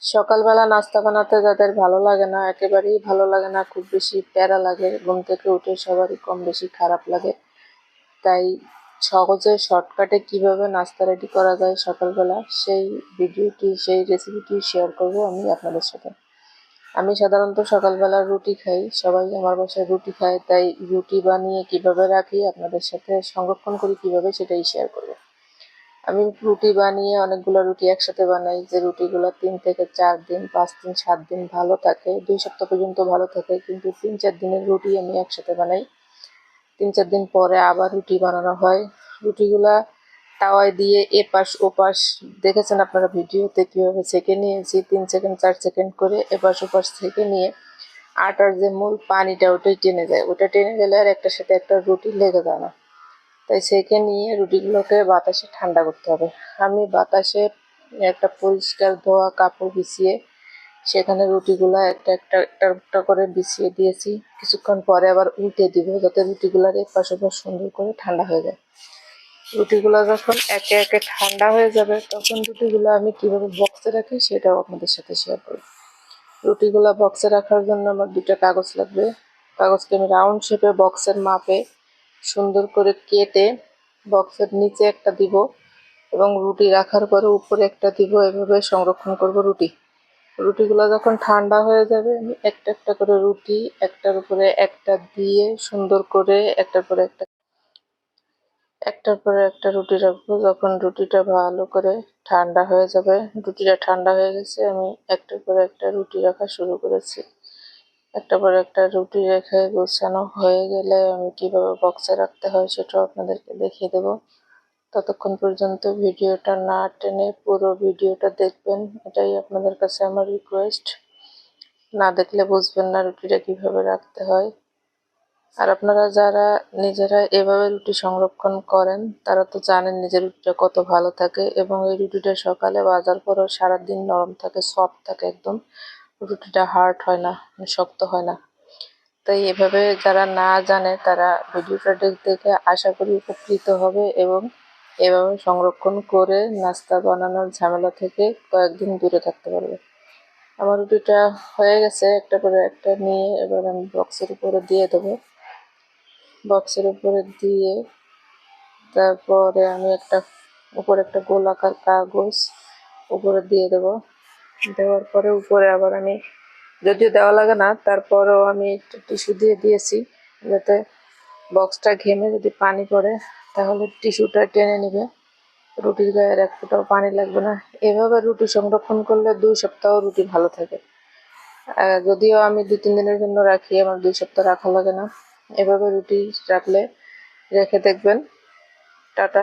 সকালবেলা নাস্তা বানাতে যাদের ভালো লাগে না, একেবারেই ভালো লাগে না, খুব বেশি প্যারা লাগে, ঘুম থেকে উঠে সবারই কম বেশি খারাপ লাগে, তাই সহজে শর্টকাটে কিভাবে নাস্তা রেডি করা যায় সকালবেলা সেই রেসিপিটি শেয়ার করব আমি আপনাদের সাথে। আমি সাধারণত সকালবেলা রুটি খাই, সবাই আমার বাসায় রুটি খায়, তাই রুটি বানিয়ে কিভাবে রাখি আপনাদের সাথে সংরক্ষণ করি কিভাবে সেটাই শেয়ার করব। আমি রুটি বানিয়ে অনেকগুলো রুটি একসাথে বানাই, যে রুটিগুলো 3 থেকে 4 দিন, 5 দিন, 7 দিন ভালো থাকে, 2 সপ্তাহ পর্যন্ত ভালো থাকে। কিন্তু 3-4 দিনের রুটি আমি একসাথে বানাই, 3-4 দিন পরে আবার রুটি বানানো হয়। রুটিগুলা তাওয়ায় দিয়ে এপাশ ওপাশ, দেখেছেন আপনারা ভিডিওতে কীভাবে সেঁকে নিয়েছি, 3 সেকেন্ড 4 সেকেন্ড করে এপাশ ওপাশ থেকে নিয়ে আটার যে মূল পানিটা ওটাই টেনে যায়, ওটা টেনে গেলে আর একটার সাথে একটা রুটি লেগে যায় না। তাই সেঁকে নিয়ে রুটিগুলোকে বাতাসে ঠান্ডা করতে হবে। আমি বাতাসে একটা পরিষ্কার ধোয়া কাপড় বিছিয়ে সেখানে রুটিগুলো একটা করে বিছিয়ে দিয়েছি। কিছুক্ষণ পরে আবার উল্টে দিব, যাতে রুটিগুলোর এপাশ ওপাশ সুন্দর করে ঠান্ডা হয়ে যায়। রুটিগুলো যখন একে একে ঠান্ডা হয়ে যাবে, তখন রুটিগুলো আমি কিভাবে বক্সে রাখি সেটাও আপনাদের সাথে শেয়ার করব। রুটিগুলো বক্সে রাখার জন্য আমার 2টা কাগজ লাগবে। কাগজকে আমি রাউন্ড শেপে বক্সের মাপে সুন্দর করে কেটে বক্সের নিচে একটা দিব এবং রুটি রাখার পরে উপরে একটা দিব। এভাবে সংরক্ষণ করব রুটিগুলো যখন ঠান্ডা হয়ে যাবে, আমি একটা একটা করে রুটি একটার উপরে একটা দিয়ে সুন্দর করে একটার পরে একটা রুটি রাখবো। যখন রুটিটা ভালো করে ঠান্ডা হয়ে যাবে, রুটিটা ঠান্ডা হয়ে গেছে, আমি একটার পরে একটা রুটি রাখা শুরু করেছি। একটা পর একটা রুটি রেখে গোছানো হয়ে গেলে আমি কিভাবে বক্সে রাখতে হয় সেটাও আপনাদেরকে দেখিয়ে দেব। ততক্ষণ পর্যন্ত ভিডিওটা না টেনে পুরো ভিডিওটা দেখবেন, এটাই আপনাদের কাছে আমার রিকোয়েস্ট। না দেখলে বুঝবেন না রুটিটা কিভাবে রাখতে হয়। আর আপনারা যারা নিজেরা এভাবে রুটি সংরক্ষণ করেন, তারা তো জানেন নিজের রুটিটা কত ভালো থাকে, এবং এই রুটিটা সকালে ভাজার পরও সারাদিন নরম থাকে, সফট থাকে একদম। রুটিটা হার্ড হয় না, শক্ত হয় না। তাই এভাবে যারা না জানে তারা ভিডিওটা দেখে আশা করি উপকৃত হবে এবং এভাবে সংরক্ষণ করে নাস্তা বানানোর ঝামেলা থেকে কয়েকদিন দূরে থাকতে পারবে। আমার রুটিটা হয়ে গেছে, একটা করে একটা নিয়ে এবার আমি বক্সের উপরে দিয়ে দেবো। বক্সের উপরে দিয়ে তারপরে আমি উপরে একটা গোলাকার কাগজ উপরে দিয়ে দেবো। দেওয়ার পরে উপরে আবার আমি, যদিও দেওয়া লাগে না, তারপরেও আমি একটু টিস্যু দিয়ে দিয়েছি, যাতে বক্সটা ঘেমে যদি পানি পড়ে তাহলে টিস্যুটা টেনে নেবে, রুটির গায়ের এক ফোঁটাও পানি লাগবে না। এভাবে রুটি সংরক্ষণ করলে 2 সপ্তাহ রুটি ভালো থাকে। যদিও আমি 2-3 দিনের জন্য রাখি, আমার 2 সপ্তাহ রাখা লাগে না। এভাবে রুটি রেখে দেখবেন। টাটা।